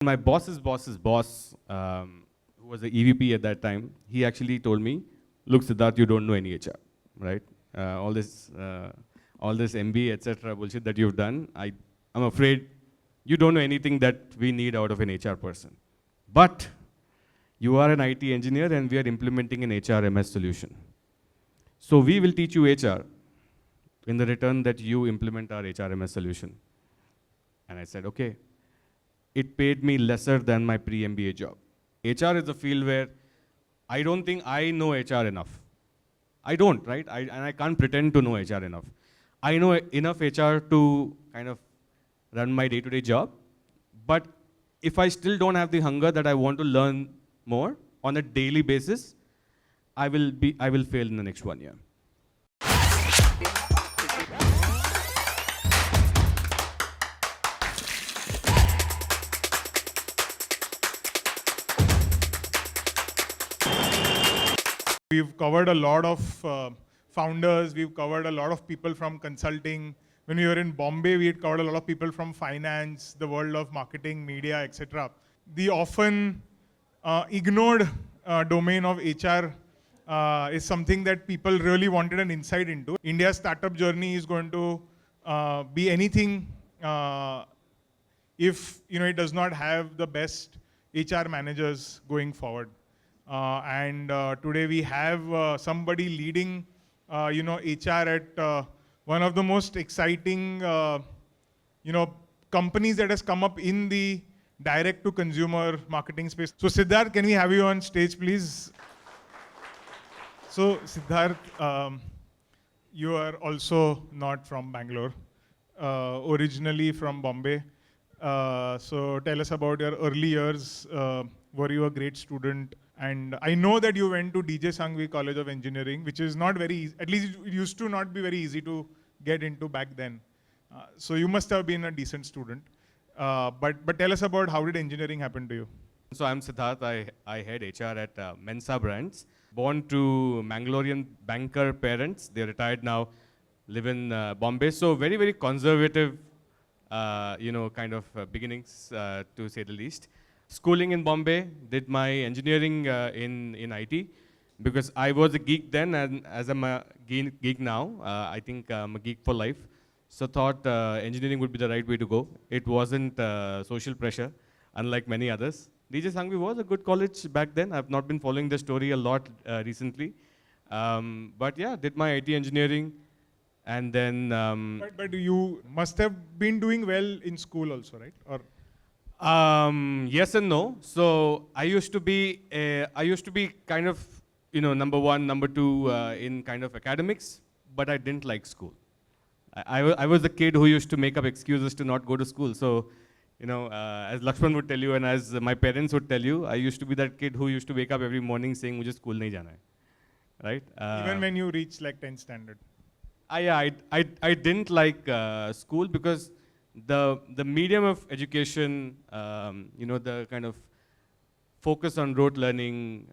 My boss's boss, who was the EVP at that time, he actually told me, "Look, Siddharth, you don't know any HR, right? All this MBA, etc. bullshit that you've done, I'm afraid you don't know anything that we need out of an HR person. But you are an IT engineer, and we are implementing an HRMS solution. So we will teach you HR in the return that you implement our HRMS solution." And I said, okay. It paid me lesser than my pre-MBA job. HR is a field where I don't think I know HR enough. I don't, right? And I can't pretend to know HR enough. I know enough HR to kind of run my day-to-day job, but if I still don't have the hunger that I want to learn more on a daily basis, I will fail in the next 1 year. We've covered a lot of founders, we've covered a lot of people from consulting. When we were in Bombay, we had covered a lot of people from finance, the world of marketing, media, etc. The often ignored domain of HR is something that people really wanted an insight into. India's startup journey is going to be anything if it does not have the best HR managers going forward. Today we have somebody leading, HR at one of the most exciting, companies that has come up in the direct-to-consumer marketing space. So Siddharth, can we have you on stage, please? So Siddharth, you are also not from Bangalore, originally from Bombay. So tell us about your early years. Were you a great student? And I know that you went to DJ Sanghvi College of Engineering, which is not very easy, at least it used to not be very easy to get into back then. So you must have been a decent student. But tell us about how did engineering happen to you? So I'm Siddharth, I head HR at Mensa Brands. Born to Mangalorean banker parents, they're retired now, live in Bombay. So very, very conservative, kind of beginnings, to say the least. Schooling in Bombay, did my engineering in IT, because I was a geek then, and as I'm a geek now, I think I'm a geek for life. So thought engineering would be the right way to go. It wasn't social pressure, unlike many others. DJ Sanghvi was a good college back then. I've not been following the story a lot recently. But yeah, did my IT engineering, and then... But you must have been doing well in school also, right? Or yes and no. So I used to be kind of, number one, number two in kind of academics, but I didn't like school. I was the kid who used to make up excuses to not go to school. So, as Lakshman would tell you, and as my parents would tell you, I used to be that kid who used to wake up every morning saying, "Mujhe school nahi jana hai." Right? Even when you reach like 10th standard. I didn't like school because the medium of education, the kind of focus on rote learning,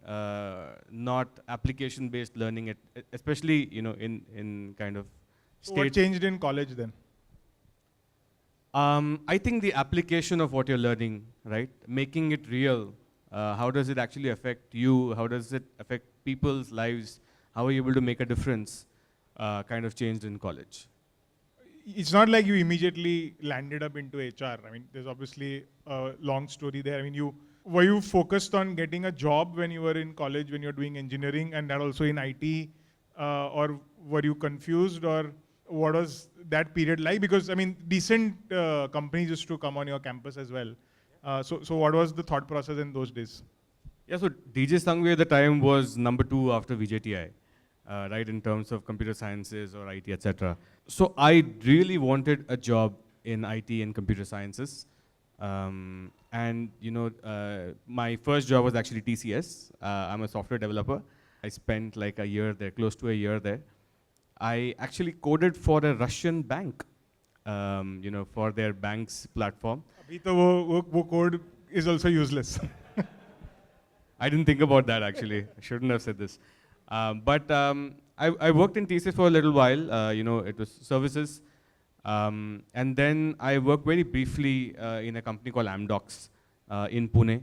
not application-based learning, especially in kind of state. So what changed in college then? I think the application of what you're learning, right, making it real. How does it actually affect you? How does it affect people's lives? How are you able to make a difference? Kind of changed in college. It's not like you immediately landed up into HR. I mean, there's obviously a long story there. I mean, were you focused on getting a job when you were in college, when you were doing engineering, and that also in IT? Or were you confused, or what was that period like? Because, I mean, decent companies used to come on your campus as well. So what was the thought process in those days? Yeah, so DJ Sanghvi at the time was number 2 after VJTI. Right, in terms of computer sciences or IT, etc. So I really wanted a job in IT and computer sciences. And my first job was actually TCS. I'm a software developer. I spent like a year there, close to a year there. I actually coded for a Russian bank, for their bank's platform. Abhi to wo code is also useless. I didn't think about that actually. I shouldn't have said this. But I worked in TCS for a little while. It was services. And then I worked very briefly in a company called Amdocs in Pune.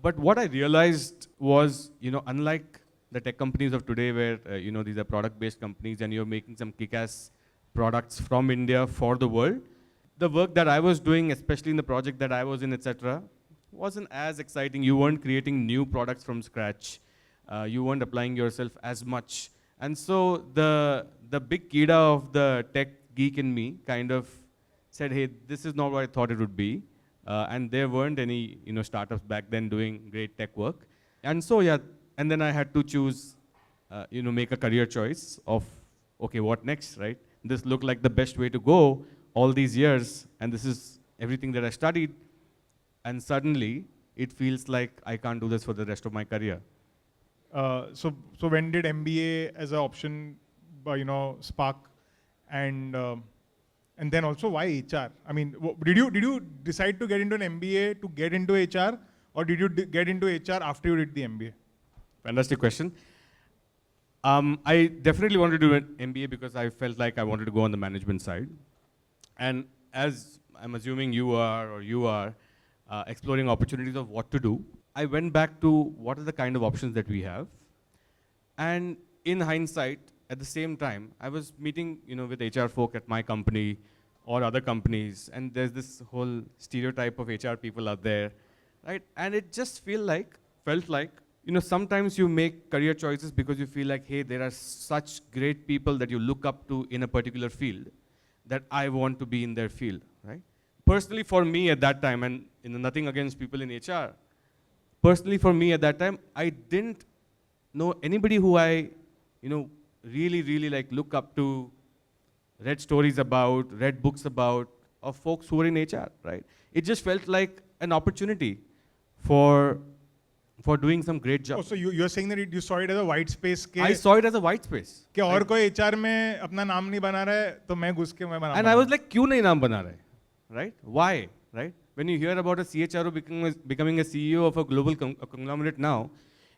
But what I realized was, unlike the tech companies of today where, these are product-based companies and you're making some kick-ass products from India for the world, the work that I was doing, especially in the project that I was in, etc., wasn't as exciting. You weren't creating new products from scratch. You weren't applying yourself as much. And so the big kida of the tech geek in me kind of said, hey, this is not what I thought it would be. And there weren't any startups back then doing great tech work. And so, yeah, and then I had to choose, make a career choice of, okay, what next, right? This looked like the best way to go all these years, and this is everything that I studied. And suddenly, it feels like I can't do this for the rest of my career. So when did MBA as an option, spark, and then also why HR? I mean, did you decide to get into an MBA to get into HR, or did you get into HR after you did the MBA? Fantastic question. I definitely wanted to do an MBA because I felt like I wanted to go on the management side. And as I'm assuming you are exploring opportunities of what to do, I went back to what are the kind of options that we have. And in hindsight, at the same time, I was meeting with HR folk at my company or other companies, and there's this whole stereotype of HR people out there, right? And it just felt like, sometimes you make career choices because you feel like, hey, there are such great people that you look up to in a particular field that I want to be in their field, right? Personally, for me at that time, and nothing against people in HR, personally for me at that time, I didn't know anybody who I, really like look up to, read stories about, read books about, of folks who were in HR, right? It just felt like an opportunity for doing some great job. Oh, so you're saying that you saw it as a white space? I saw it as a white space. कि और कोई HR में अपना नाम नहीं बना रहा है, तो मैं घुस के मैं बना. And I was like, क्यों नहीं नाम बना रहा है, right? Why, right? When you hear about a CHRO becoming a CEO of a global conglomerate now,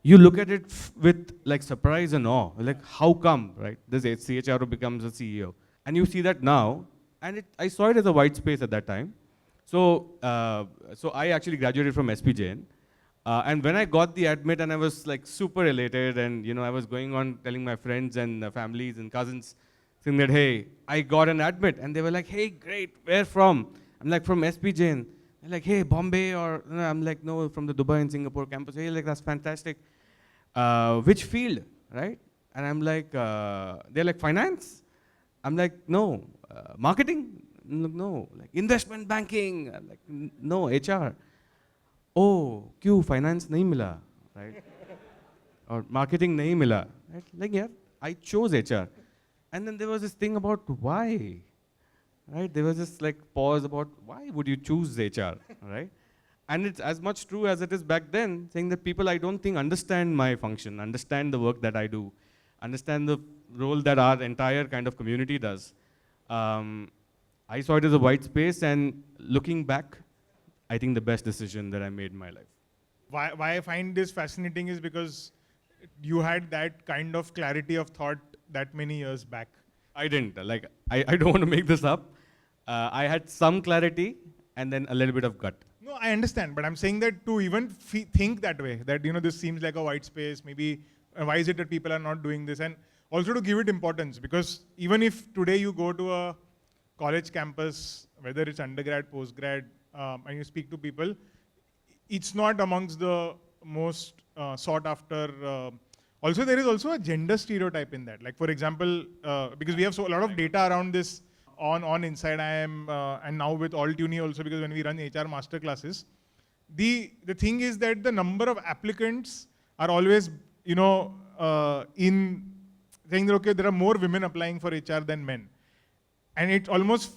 you look at it with like surprise and awe. Like, how come, right? This CHRO becomes a CEO. And you see that now, and I saw it as a white space at that time. So I actually graduated from SPJN. And when I got the admit, and I was like super elated, and I was going on telling my friends and families and cousins, saying that, hey, I got an admit. And they were like, hey, great, where from? I'm like, from SPJN. They're like, hey, Bombay, or I'm like, no, from the Dubai and Singapore campus. Hey, like, that's fantastic. Which field, right? And I'm like, they're like, finance? I'm like, no. Marketing? No. Like, investment banking? I'm like, no, HR. Oh, क्यों finance नहीं मिला, right? Or marketing नहीं मिला, right? Like, yeah, I chose HR. And then there was this thing about why, right? There was this like pause about why would you choose HR, right? And it's as much true as it is back then, saying that people I don't think understand my function, understand the work that I do, understand the role that our entire kind of community does. I saw it as a white space, and looking back, I think the best decision that I made in my life. Why I find this fascinating is because you had that kind of clarity of thought that many years back. I didn't. Like, I don't want to make this up. I had some clarity and then a little bit of gut. No, I understand, but I'm saying that to even think that way, that this seems like a white space, maybe why is it that people are not doing this? And also to give it importance, because even if today you go to a college campus, whether it's undergrad, postgrad, and you speak to people, it's not amongst the most sought after. Also, there is also a gender stereotype in that. Like, for example, because we have a lot of data around this on Inside IM, and now with Altuni also, because when we run HR master classes, the thing is that the number of applicants are always, in saying that, okay, there are more women applying for HR than men. And it almost,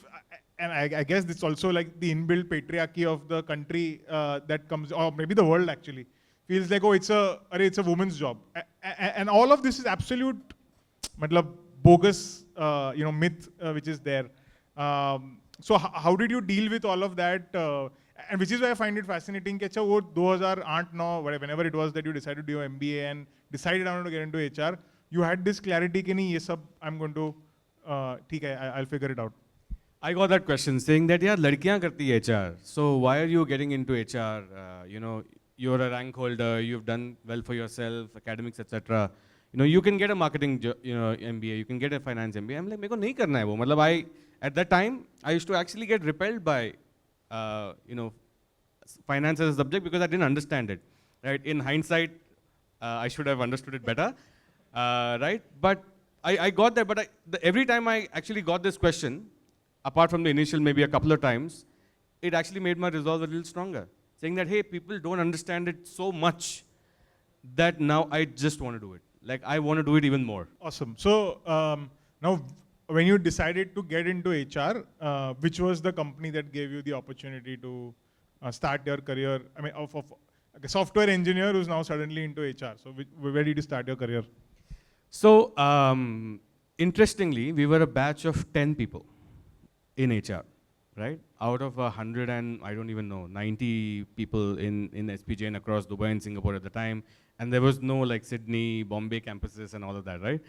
and I guess it's also like the inbuilt patriarchy of the country that comes, or maybe the world actually, feels like, oh, it's a woman's job. And all of this is absolute, bogus, myth which is there. So how did you deal with all of that? And which is why I find it fascinating. That wo 2008-9, whenever it was that you decided to do MBA and decided I want to get into HR, you had this clarity कि नहीं ये सब I'm going to, ठीक है, I'll figure it out. I got that question saying that, yeah, ladkiyan karti hai HR. So why are you getting into HR? You know, you're a rank holder, you've done well for yourself, academics, etc. You know, you can get a marketing, MBA, you can get a finance MBA. I'm like, मेरे को नहीं करना है वो. मतलब at that time, I used to actually get repelled by, finance as a subject because I didn't understand it. Right? In hindsight, I should have understood it better. Right? But I got there. But every time I actually got this question, apart from the initial maybe a couple of times, it actually made my resolve a little stronger. Saying that, hey, people don't understand it so much that now I just want to do it. Like, I want to do it even more. Awesome. So now, when you decided to get into HR, which was the company that gave you the opportunity to start your career? I mean, of a software engineer who's now suddenly into HR. So where did you start your career? So, interestingly, we were a batch of 10 people in HR, right? Out of 100 and, I don't even know, 90 people in SPJ and across Dubai and Singapore at the time. And there was no like Sydney, Bombay campuses and all of that, right?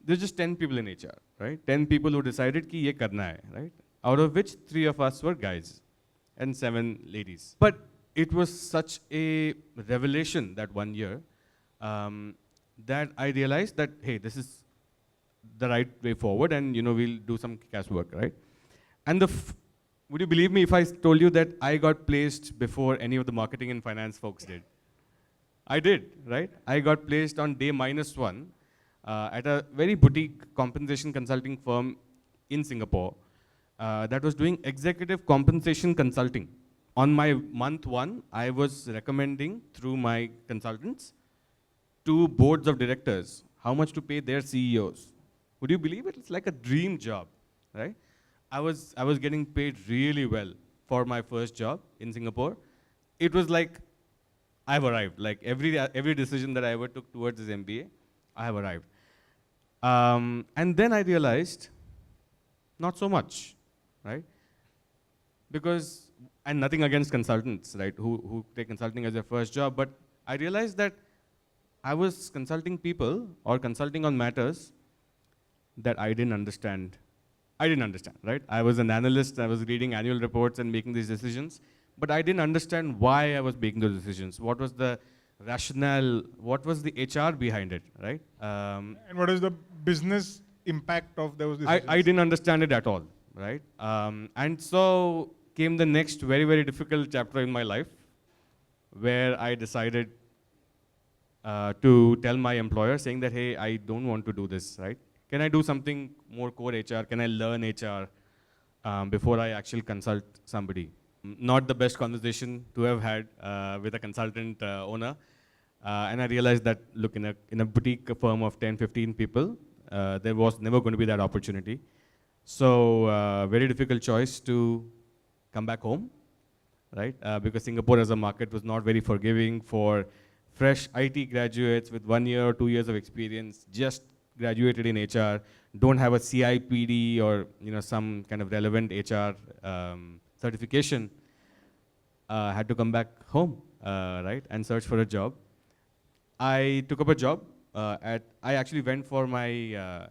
There's just 10 people in HR, right? 10 people who decided ki ye karna hai, right? Out of which 3 of us were guys and 7 ladies. But it was such a revelation that one year that I realized that, hey, this is the right way forward, and we'll do some kick-ass work, right? And would you believe me if I told you that I got placed before any of the marketing and finance folks did? I did, right? I got placed on day -1 at a very boutique compensation consulting firm in Singapore that was doing executive compensation consulting. On my month 1, I was recommending through my consultants to boards of directors how much to pay their CEOs. Would you believe it? It's like a dream job, right? I was getting paid really well for my first job in Singapore. It was like I've arrived. Like every decision that I ever took towards this MBA, I have arrived. And then I realized, not so much, right? Because, and nothing against consultants, right, who take consulting as their first job, but I realized that I was consulting people or consulting on matters that I didn't understand. Right? I was an analyst, I was reading annual reports and making these decisions, but I didn't understand why I was making those decisions. What was the rationale? What was the HR behind it, right? And what is the business impact of those decisions? I didn't understand it at all, right? And so came the next very, very difficult chapter in my life, where I decided to tell my employer, saying that, hey, I don't want to do this, right? Can I do something more core HR? Can I learn HR before I actually consult somebody? Not the best conversation to have had with a consultant owner. And I realized that, look, in a boutique firm of 10, 15 people, there was never going to be that opportunity. So very difficult choice to come back home, right? Because Singapore as a market was not very forgiving for fresh IT graduates with 1 year or 2 years of experience, just graduated in HR, don't have a CIPD or some kind of relevant HR certification, had to come back home, right, and search for a job. I took up a job I actually went for my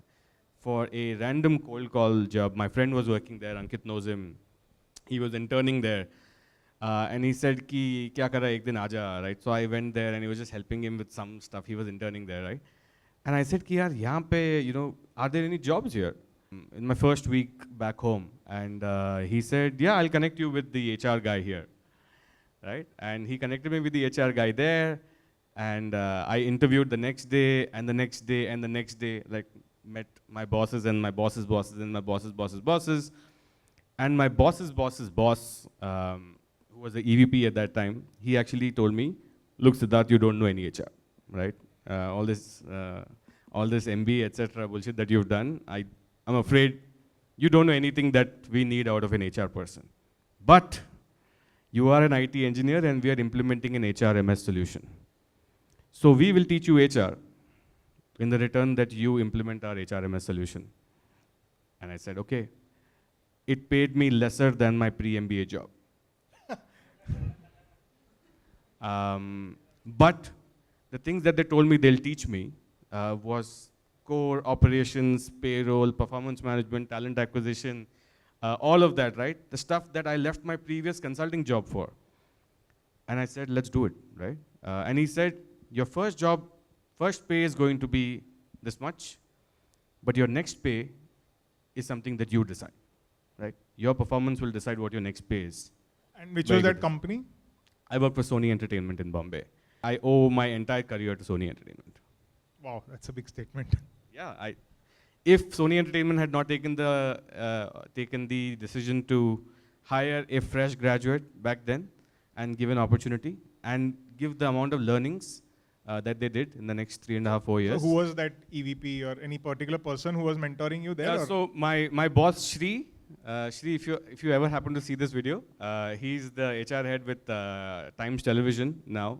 for a random cold call job. My friend was working there. Ankit knows him. He was interning there. And he said, ki, kya kar raha hai, ek din aaja, right? So I went there and he was just helping him with some stuff. He was interning there, right? And I said, ki, yaar, yahan pe, are there any jobs here? In my first week back home. And he said, yeah, I'll connect you with the HR guy here, right? And he connected me with the HR guy there. And I interviewed the next day and the next day and the next day, like met my bosses and my boss's bosses and my boss's boss's bosses. And my boss's boss's boss, who was the EVP at that time, he actually told me, look, Siddharth, you don't know any HR, right? All this MBA, etc. bullshit that you've done, I'm afraid you don't know anything that we need out of an HR person. But you are an IT engineer and we are implementing an HRMS solution. So we will teach you HR in the return that you implement our HRMS solution. And I said, okay. It paid me lesser than my pre-MBA job. But the things that they told me they'll teach me was core operations, payroll, performance management, talent acquisition, all of that, right? The stuff that I left my previous consulting job for. And I said, let's do it, right? And he said, your first pay is going to be this much, but your next pay is something that you decide, right? Your performance will decide what your next pay is. And which Very was that good. company? I work for Sony Entertainment in Bombay. I owe my entire career to Sony Entertainment. Wow, that's a big statement. Yeah, if Sony Entertainment had not taken the decision to hire a fresh graduate back then and give an opportunity and give the amount of learnings that they did in the next 3.5, 4 years. So who was that EVP or any particular person who was mentoring you there? Yeah, so my boss Shri, if you ever happen to see this video, he's the HR head with Times Television now.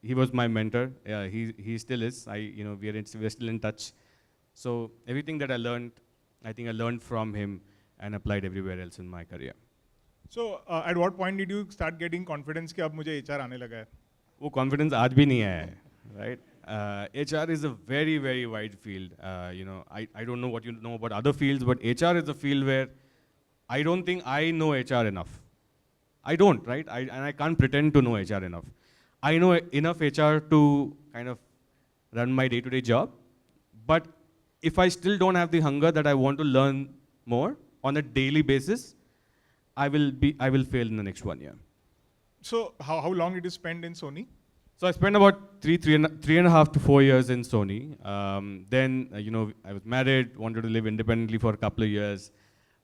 He was my mentor. He still is. We're still in touch. So everything that I learned, I think I learned from him and applied everywhere else in my career. So at what point did you start getting confidence कि अब मुझे HR आने लगा है? वो confidence आज भी नहीं है, right? HR is a very, very wide field. I don't know what you know about other fields, but HR is a field where I don't think I know HR enough. I don't, right? And I can't pretend to know HR enough. I know enough HR to kind of run my day-to-day job, but if I still don't have the hunger that I want to learn more on a daily basis, I will fail in the next 1 year. So how long did you spend in Sony? So I spent about three and a half to 4 years in Sony. Then I was married, wanted to live independently for a couple of years.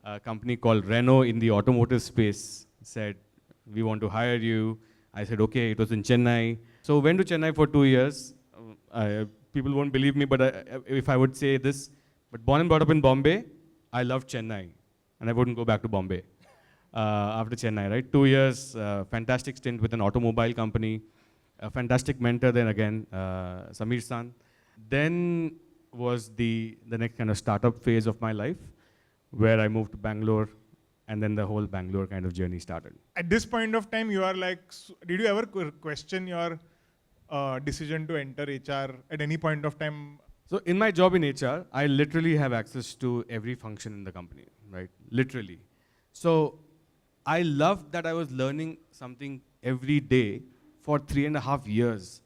A company called Renault in the automotive space said, we want to hire you. I said, okay, it was in Chennai. So went to Chennai for 2 years. People won't believe me, but if I would say this, but born and brought up in Bombay, I loved Chennai. And I wouldn't go back to Bombay after Chennai, right? 2 years, fantastic stint with an automobile company. A fantastic mentor then again, Samir San. Then was the next kind of startup phase of my life, where I moved to Bangalore, and then the whole Bangalore kind of journey started. At this point of time, you are like, did you ever question your decision to enter HR at any point of time? So in my job in HR, I literally have access to every function in the company, right? Literally. So I loved that I was learning something every day for 3.5 years.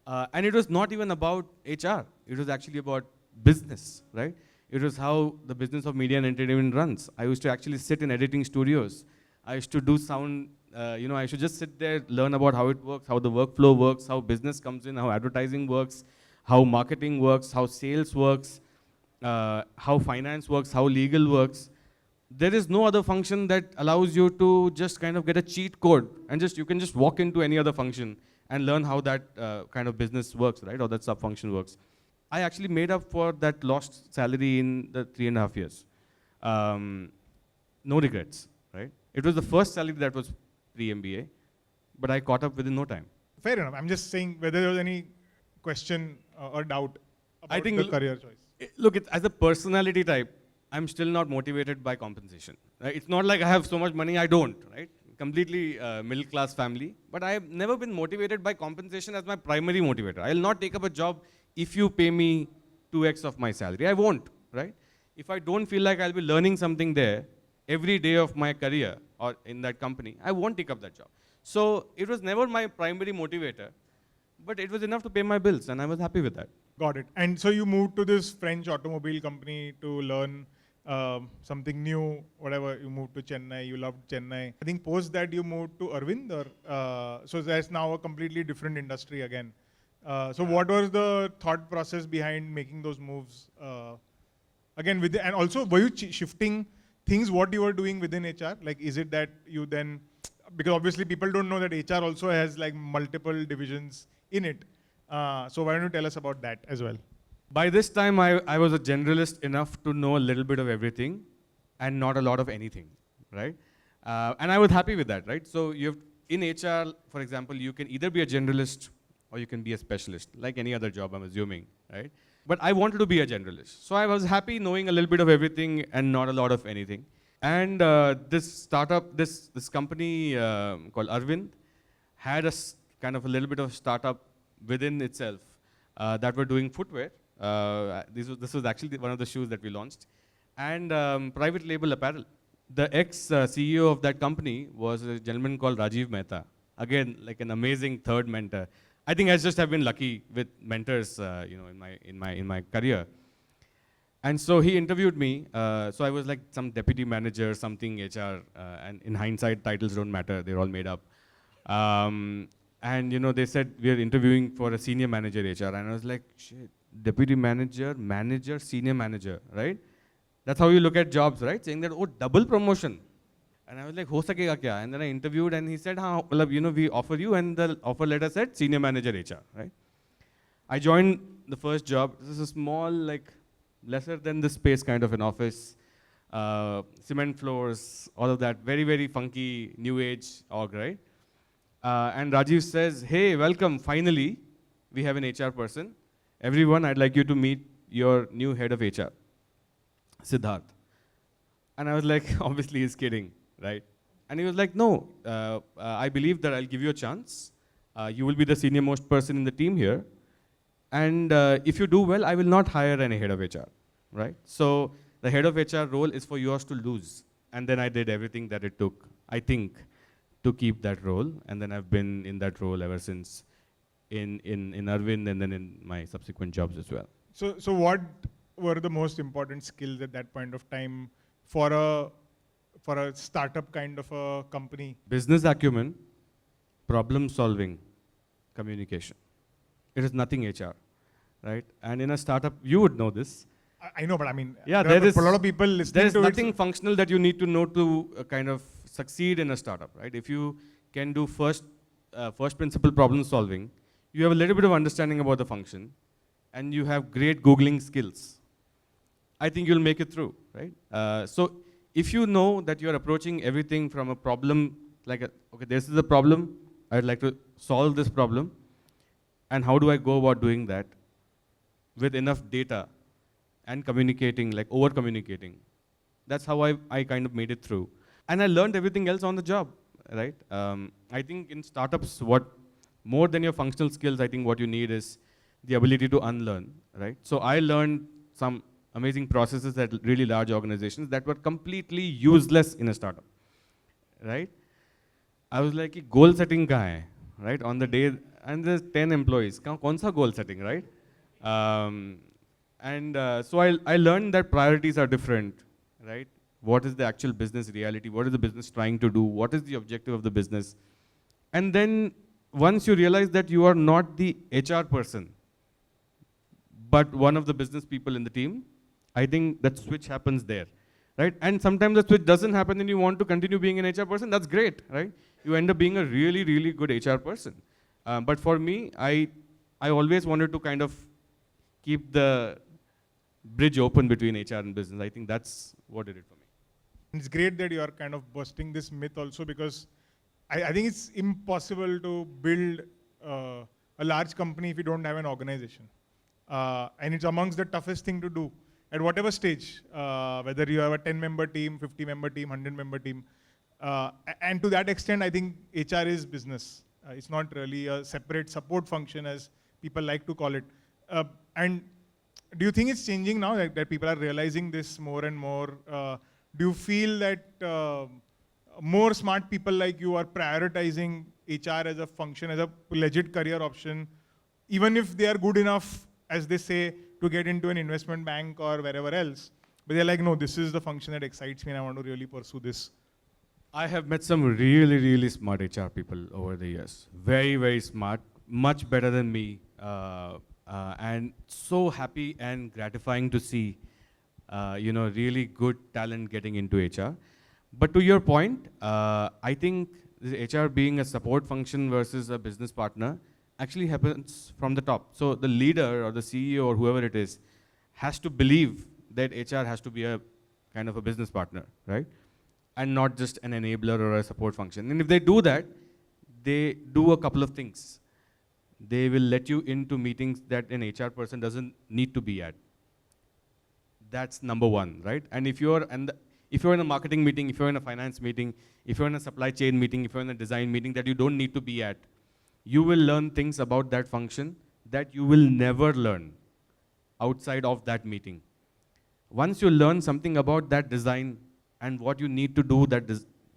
And it was not even about HR. It was actually about business, right? It was how the business of media and entertainment runs. I used to actually sit in editing studios. I used to do sound, I should just sit there, learn about how it works, how the workflow works, how business comes in, how advertising works, how marketing works, how sales works, how finance works, how legal works. There is no other function that allows you to just kind of get a cheat code and you can just walk into any other function and learn how that kind of business works, right? Or that sub-function works. I actually made up for that lost salary in the 3.5 years. No regrets, right? It was the first salary that was pre-MBA, but I caught up within no time. Fair enough. I'm just saying whether there was any question or doubt about the career choice. Look, as a personality type, I'm still not motivated by compensation. Right? It's not like I have so much money, I don't, right? Completely middle-class family, but I have never been motivated by compensation as my primary motivator. I'll not take up a job if you pay me 2x of my salary. I won't, right? If I don't feel like I'll be learning something there every day of my career or in that company, I won't take up that job. So it was never my primary motivator, but it was enough to pay my bills, and I was happy with that. Got it. And so you moved to this French automobile company to learn something new, whatever. You moved to Chennai, you loved Chennai. I think post that you moved to Arvind, or so that's now a completely different industry again. So what was the thought process behind making those moves? Again, and also were you shifting things, what you were doing within HR? Like, is it that you then, because obviously people don't know that HR also has like multiple divisions in it. So why don't you tell us about that as well? By this time, I was a generalist enough to know a little bit of everything and not a lot of anything, right? And I was happy with that, right? So in HR, for example, you can either be a generalist or you can be a specialist, like any other job, I'm assuming, right? But I wanted to be a generalist. So I was happy knowing a little bit of everything and not a lot of anything. And this startup, this company called Arvind had kind of a little bit of startup within itself that were doing footwear. This was actually one of the shoes that we launched. And private label apparel. The ex-CEO of that company was a gentleman called Rajiv Mehta. Again, like an amazing third mentor. I think I just have been lucky with mentors, in my career. And so he interviewed me. So I was like some deputy manager, something HR, and in hindsight, titles don't matter. They're all made up. And they said we are interviewing for a senior manager HR, and I was like, shit, deputy manager, manager, senior manager, right? That's how you look at jobs, right? Saying that, oh, double promotion. And I was like, ho sakega kya? And then I interviewed, and he said, we offer you, and the offer letter said senior manager HR, right? I joined the first job. This is a small, like, lesser than this space kind of an office. Cement floors, all of that. Very, very funky, new age org, right? And Rajiv says, hey, welcome, finally, we have an HR person. Everyone, I'd like you to meet your new head of HR, Siddharth. And I was like, obviously he's kidding, right? And he was like, no, I believe that I'll give you a chance. You will be the senior most person in the team here. And if you do well, I will not hire any head of HR, right? So the head of HR role is for yours to lose. And then I did everything that it took, I think, to keep that role. And then I've been in that role ever since in Arvind and then in my subsequent jobs as well. So what were the most important skills at that point of time for a startup kind of a company? Business acumen, problem solving, communication. It is nothing HR, right? And in a startup, you would know this. I know, but I mean, yeah, there is a lot of people listening to it. There is nothing functional that you need to know to kind of succeed in a startup, right? If you can do first principle problem solving, you have a little bit of understanding about the function, and you have great Googling skills. I think you'll make it through, right? So if you know that you're approaching everything from a problem, like, okay, this is the problem, I'd like to solve this problem, and how do I go about doing that with enough data and communicating, like over-communicating. That's how I kind of made it through. And I learned everything else on the job, right? I think in startups, more than your functional skills, I think what you need is the ability to unlearn, right? So I learned some amazing processes at really large organizations that were completely useless in a startup, right? I was like, goal setting kahan hai, right? On the day, and there's 10 employees, kaun sa goal setting, right? So I learned that priorities are different, right? What is the actual business reality? What is the business trying to do? What is the objective of the business? And then once you realize that you are not the HR person, but one of the business people in the team, I think that switch happens there, right? And sometimes the switch doesn't happen and you want to continue being an HR person, that's great, right? You end up being a really, really good HR person. But for me, I always wanted to kind of keep the bridge open between HR and business. I think that's what did it for me. It's great that you are kind of busting this myth also, because I think it's impossible to build a large company if you don't have an organization. And it's amongst the toughest thing to do at whatever stage, whether you have a 10-member team, 50-member team, 100-member team. And to that extent, I think HR is business. It's not really a separate support function, as people like to call it. And do you think it's changing now, that people are realizing this more and more? Do you feel that more smart people like you are prioritizing HR as a function, as a legit career option, even if they are good enough, as they say, to get into an investment bank or wherever else, but they're like, no, this is the function that excites me and I want to really pursue this? I have met some really, really smart HR people over the years. Very, very smart, much better than me. And so happy and gratifying to see, really good talent getting into HR. But to your point, I think HR being a support function versus a business partner actually happens from the top. So the leader or the CEO or whoever it is has to believe that HR has to be a kind of a business partner, right? And not just an enabler or a support function. And if they do that, they do a couple of things. They will let you into meetings that an HR person doesn't need to be at. That's number one, right? And if you're in a marketing meeting, if you're in a finance meeting, if you're in a supply chain meeting, if you're in a design meeting that you don't need to be at, you will learn things about that function that you will never learn outside of that meeting. Once you learn something about that design and what you need to do,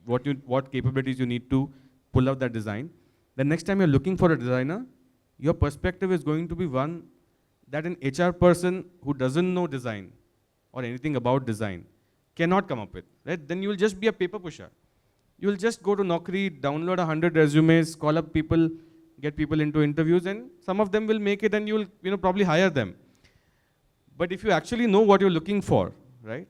what capabilities you need to pull out that design, the next time you're looking for a designer, your perspective is going to be one that an HR person who doesn't know design or anything about design cannot come up with. Right? Then you will just be a paper pusher. You will just go to Naukri, download 100 resumes, call up people, get people into interviews, and some of them will make it, and you will probably hire them. But if you actually know what you're looking for, right?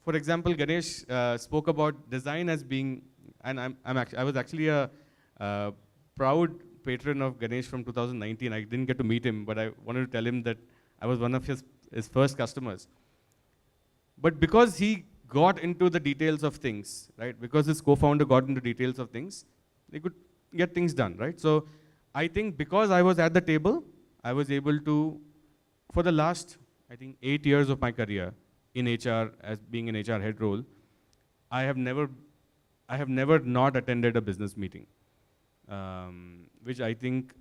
For example, Ganesh spoke about design as being, and I was actually a proud patron of Ganesh from 2019. I didn't get to meet him, but I wanted to tell him that I was one of his first customers. But because he got into the details of things, right? Because his co-founder got into details of things, they could get things done, right? So I think because I was at the table, I was able to, for the last, I think 8 years of my career in HR, as being an HR head role, I have never not attended a business meeting, which I think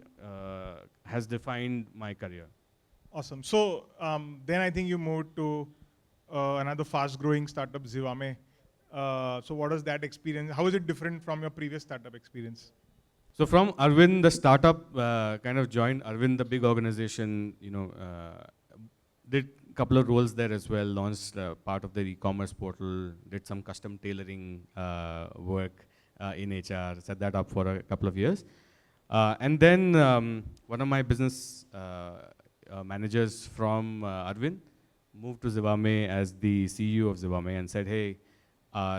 has defined my career. Awesome. So then I think you moved to another fast-growing startup, Zivame. So what was that experience? How is it different from your previous startup experience? So from Arvind, the startup kind of joined Arvind, the big organization, did a couple of roles there as well, launched part of their e-commerce portal, did some custom tailoring work in HR, set that up for a couple of years. And then one of my business managers from Arvind moved to Zivame as the CEO of Zivame and said, hey,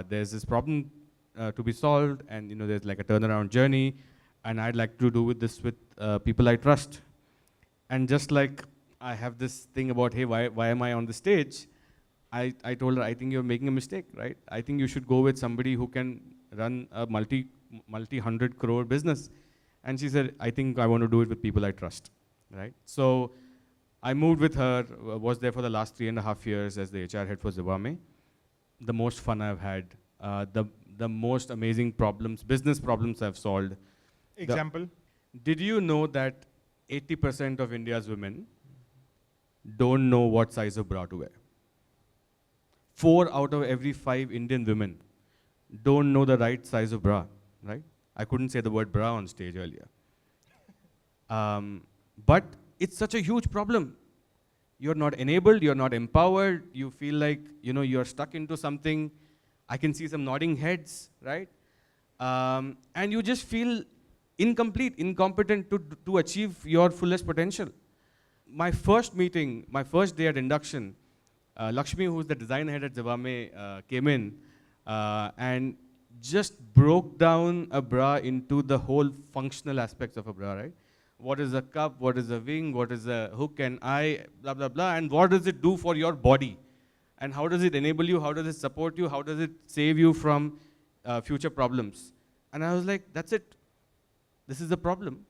there's this problem to be solved, and there's like a turnaround journey, and I'd like to do this with people I trust. And just like I have this thing about, hey, why am I on the stage? I told her, I think you're making a mistake, right? I think you should go with somebody who can run a multi-hundred crore business. And she said, I think I want to do it with people I trust, right? So I moved with her, was there for the last 3.5 years as the HR head for Zivame. The most fun I've had, the most amazing business problems I've solved. Example? Did you know that 80% of India's women don't know what size of bra to wear? 4 out of every 5 Indian women don't know the right size of bra, right? I couldn't say the word bra on stage earlier. But it's such a huge problem. You're not enabled, you're not empowered, you feel like you're stuck into something. I can see some nodding heads, right? And you just feel incomplete, incompetent to achieve your fullest potential. My first meeting, my first day at induction, Lakshmi, who's the design head at Zivame, came in and just broke down a bra into the whole functional aspects of a bra, right? What is a cup, what is a wing, what is a hook and eye, blah, blah, blah, and what does it do for your body? And how does it enable you, how does it support you, how does it save you from future problems? And I was like, that's it. This is the problem.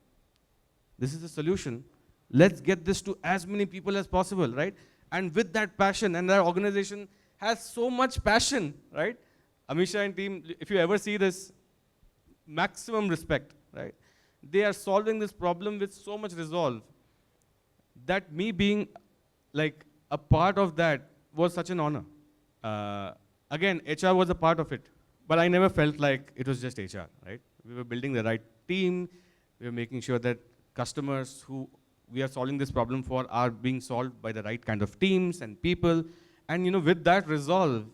This is the solution. Let's get this to as many people as possible, right? And with that passion, and our organization has so much passion, right? Amisha and team, if you ever see this, maximum respect, right? They are solving this problem with so much resolve that me being like a part of that was such an honor. Again, HR was a part of it, but I never felt like it was just HR, right? We were building the right team. We were making sure that customers who we are solving this problem for are being solved by the right kind of teams and people. And with that resolve,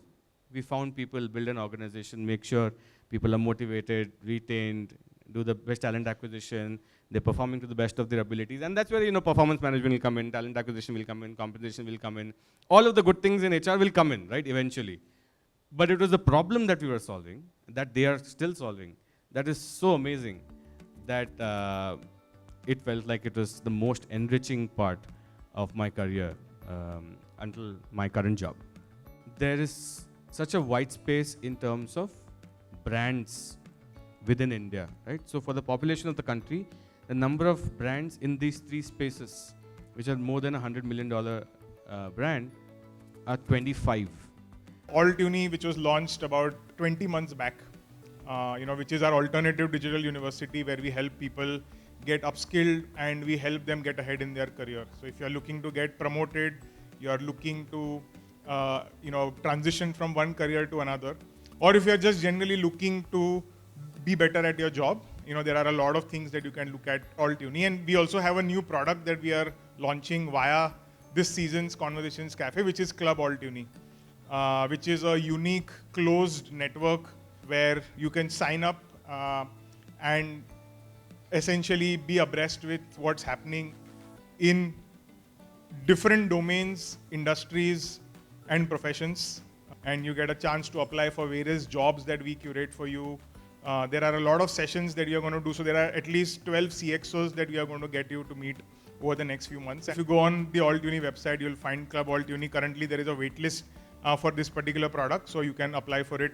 we found people, build an organization, make sure people are motivated, retained, do the best talent acquisition, they're performing to the best of their abilities. And that's where performance management will come in, talent acquisition will come in, compensation will come in. All of the good things in HR will come in, right, eventually. But it was the problem that we were solving, that they are still solving, that is so amazing that it felt like it was the most enriching part of my career until my current job. There is such a wide space in terms of brands within India, right? So for the population of the country, the number of brands in these 3 spaces, which are more than $100 million brand, are 25. Altuni, which was launched about 20 months back, which is our alternative digital university where we help people get upskilled, and we help them get ahead in their career. So if you're looking to get promoted, you're looking to transition from one career to another, or if you're just generally looking to be better at your job, there are a lot of things that you can look at Alt-Uni. And we also have a new product that we are launching via this season's Conversations Cafe, which is Club Alt-Uni, which is a unique closed network where you can sign up and essentially be abreast with what's happening in different domains, industries, and professions. And you get a chance to apply for various jobs that we curate for you. There are a lot of sessions that we are going to do. So there are at least 12 CXOs that we are going to get you to meet over the next few months. If you go on the Alt-Uni website, you'll find Club Alt-Uni. Currently, there is a wait list for this particular product, so you can apply for it.